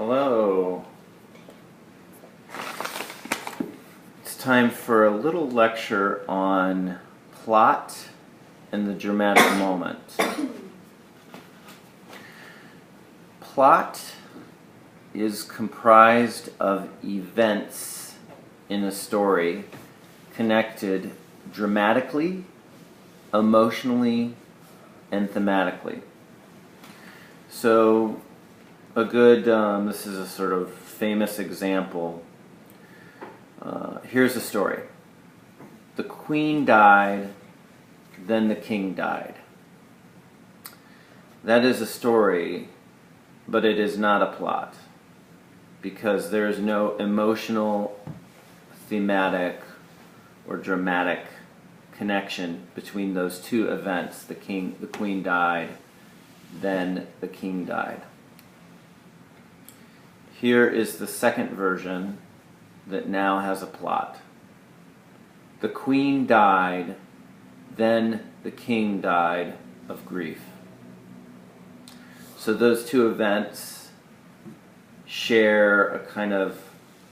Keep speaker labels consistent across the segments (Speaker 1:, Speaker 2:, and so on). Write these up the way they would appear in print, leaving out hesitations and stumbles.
Speaker 1: Hello. It's time for a little lecture on plot and the dramatic moment. Plot is comprised of events in a story connected dramatically, emotionally, and thematically. So a good, this is a sort of famous example. Here's the story. The queen died, then the king died. That is a story, but it is not a plot, because there is no emotional, thematic, or dramatic connection between those two events. The queen died, then the king died. Here is the second version that now has a plot. The queen died, then the king died of grief. So those two events share a kind of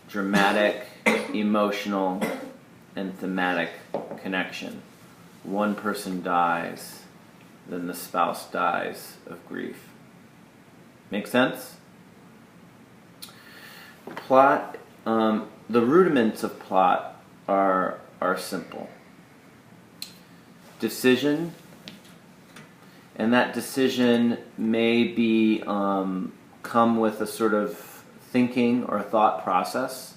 Speaker 1: dramatic, emotional, and thematic connection. One person dies, then the spouse dies of grief. Make sense? Plot, the rudiments of plot are simple. Decision, and that decision may be come with a sort of thinking or thought process.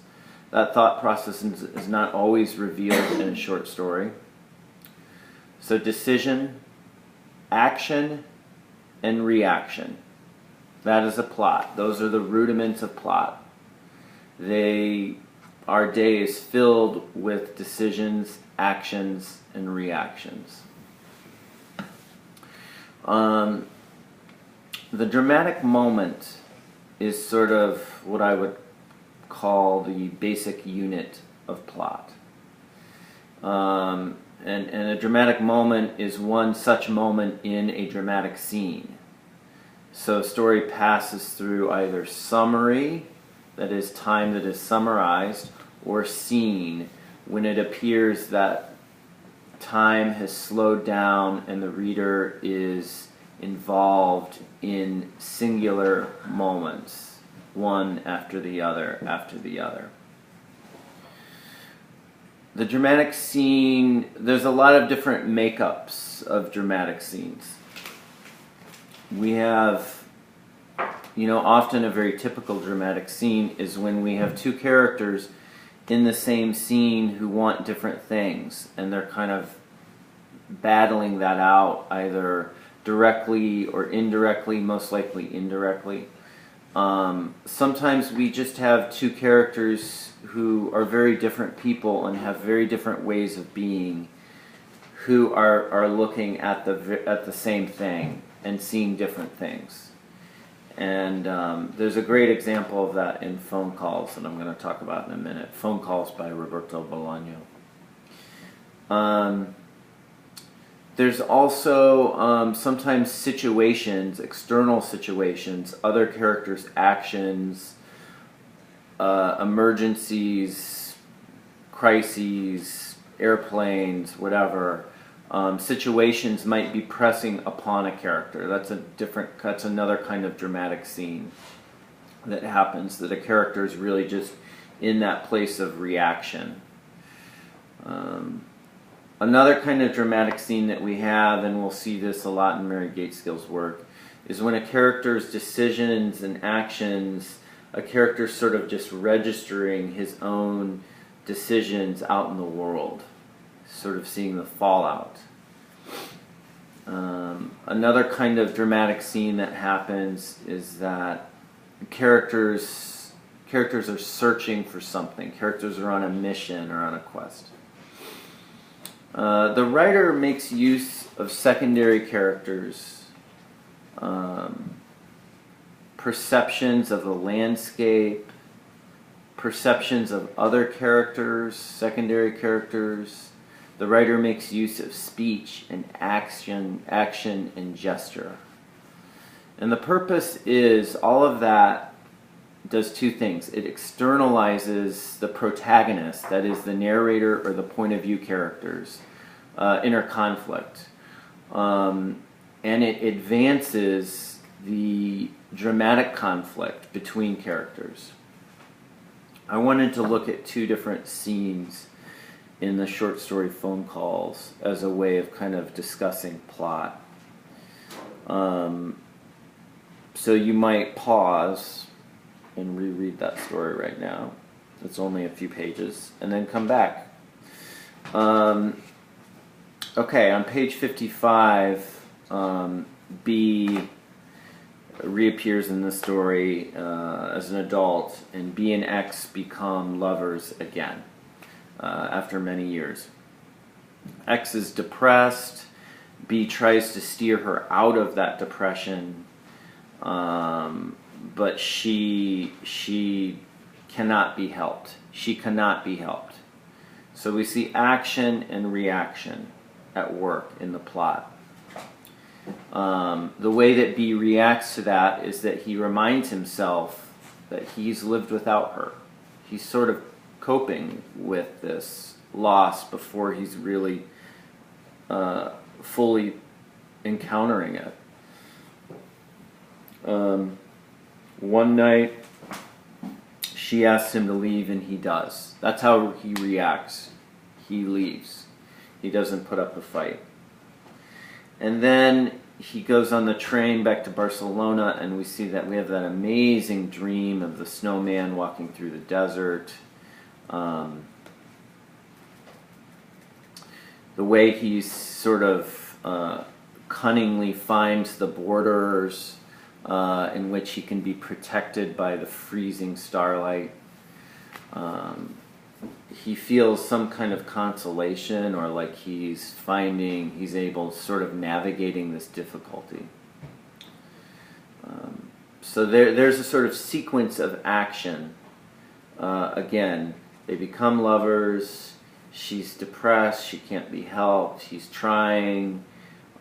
Speaker 1: That thought process is not always revealed in a short story. So decision, action, and reaction. That is a plot. Those are the rudiments of plot. Our day is filled with decisions, actions, and reactions. The dramatic moment is sort of what I would call the basic unit of plot. And a dramatic moment is one such moment in a dramatic scene. So a story passes through either summary, that is time that is summarized, or scene, when it appears that time has slowed down and the reader is involved in singular moments, one after the other after the other. The dramatic scene, there's a lot of different makeups of dramatic scenes. We have, often a very typical dramatic scene is when we have two characters in the same scene who want different things, and they're kind of battling that out, either directly or indirectly, most likely indirectly. Sometimes we just have two characters who are very different people and have very different ways of being, who are looking at the same thing and seeing different things. And there's a great example of that in Phone Calls that I'm going to talk about in a minute. Phone Calls by Roberto Bolaño. There's also sometimes situations, external situations, other characters' actions, emergencies, crises, airplanes, whatever. Situations might be pressing upon a character. That's another kind of dramatic scene that happens, that a character is really just in that place of reaction. Another kind of dramatic scene that we have, and we'll see this a lot in Mary Gaitskill's work, is when a character's decisions and actions, a character's sort of just registering his own decisions out in the world, sort of seeing the fallout. Another kind of dramatic scene that happens is that characters are searching for something. Characters are on a mission or on a quest. The writer makes use of secondary characters, perceptions of the landscape, perceptions of other characters, secondary characters. The writer makes use of speech and action and gesture. And the purpose is all of that does two things. It externalizes the protagonist, that is the narrator or the point of view characters, inner conflict. And it advances the dramatic conflict between characters. I wanted to look at two different scenes in the short story Phone Calls as a way of kind of discussing plot. So you might pause and reread that story right now. It's only a few pages, and then come back. Okay, on page 55, B reappears in the story as an adult, and B and X become lovers again after many years. X is depressed. B tries to steer her out of that depression, but she cannot be helped. She cannot be helped. So we see action and reaction at work in the plot. The way that B reacts to that is that he reminds himself that he's lived without her. He's sort of coping with this loss before he's really fully encountering it. One night, she asks him to leave, and he does. That's how he reacts. He leaves. He doesn't put up a fight. And then he goes on the train back to Barcelona, and we see that we have that amazing dream of the snowman walking through the desert. The way he sort of cunningly finds the borders in which he can be protected by the freezing starlight. He feels some kind of consolation, or like he's able, sort of navigating this difficulty. So there's a sort of sequence of action. Again, they become lovers. She's depressed. She can't be helped. He's trying.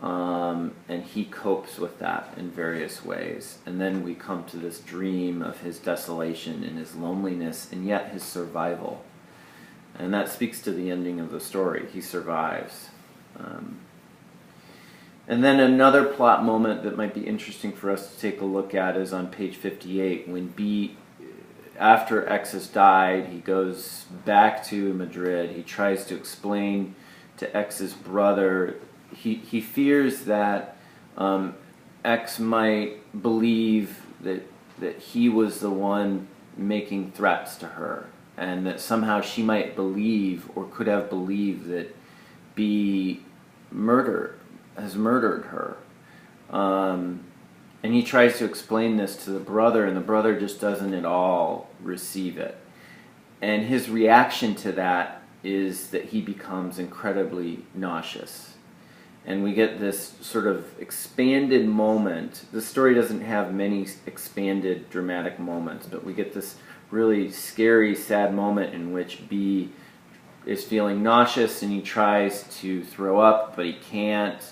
Speaker 1: And he copes with that in various ways. And then we come to this dream of his desolation and his loneliness, and yet his survival. And that speaks to the ending of the story. He survives. And then another plot moment that might be interesting for us to take a look at is on page 58, when B, after X has died, he goes back to Madrid. He tries to explain to X's brother. He fears that X might believe that he was the one making threats to her, and that somehow she might believe, or could have believed, that B has murdered her. And he tries to explain this to the brother, and the brother just doesn't at all receive it. And his reaction to that is that he becomes incredibly nauseous. And we get this sort of expanded moment. The story doesn't have many expanded dramatic moments, but we get this really scary, sad moment in which B is feeling nauseous and he tries to throw up, but he can't.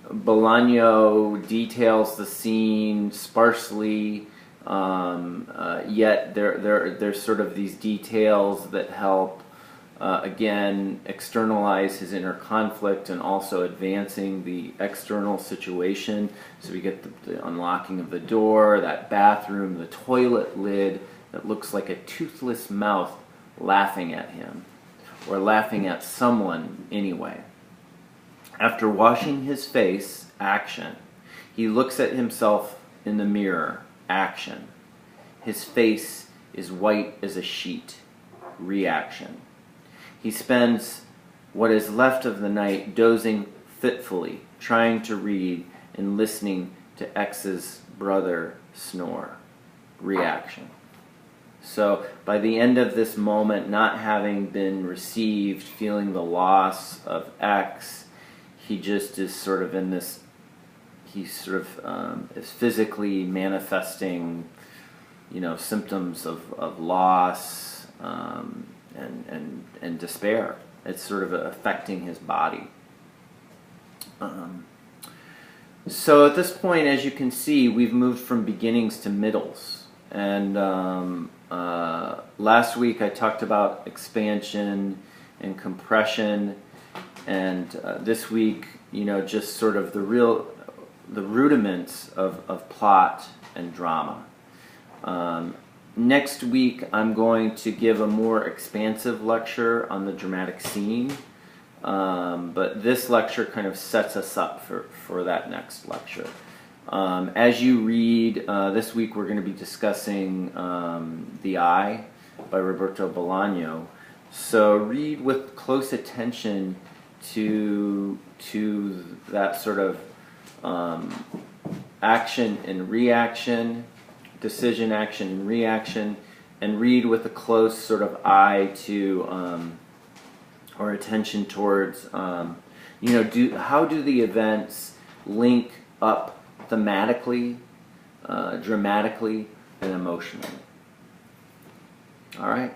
Speaker 1: Bolaño details the scene sparsely, yet there's sort of these details that help again externalize his inner conflict and also advancing the external situation. So we get the unlocking of the door, that bathroom, the toilet lid that looks like a toothless mouth laughing at him, or laughing at someone anyway. After washing his face, action, he looks at himself in the mirror, action. His face is white as a sheet, reaction. He spends what is left of the night dozing fitfully, trying to read and listening to X's brother snore, reaction. So by the end of this moment, not having been received, feeling the loss of X, he just is sort of in this, he sort of is physically manifesting, symptoms of loss and despair. It's sort of affecting his body. So at this point, as you can see, we've moved from beginnings to middles. And last week I talked about expansion and compression, and this week, just sort of the rudiments of plot and drama. Next week I'm going to give a more expansive lecture on the dramatic scene, but this lecture kind of sets us up for that next lecture. As you read, this week we're going to be discussing The Eye by Roberto Bolaño. So read with close attention to that sort of action and reaction, decision, action, and reaction, and read with a close sort of eye to or attention towards how do the events link up thematically, dramatically, and emotionally. All right.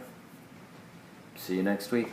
Speaker 1: See you next week.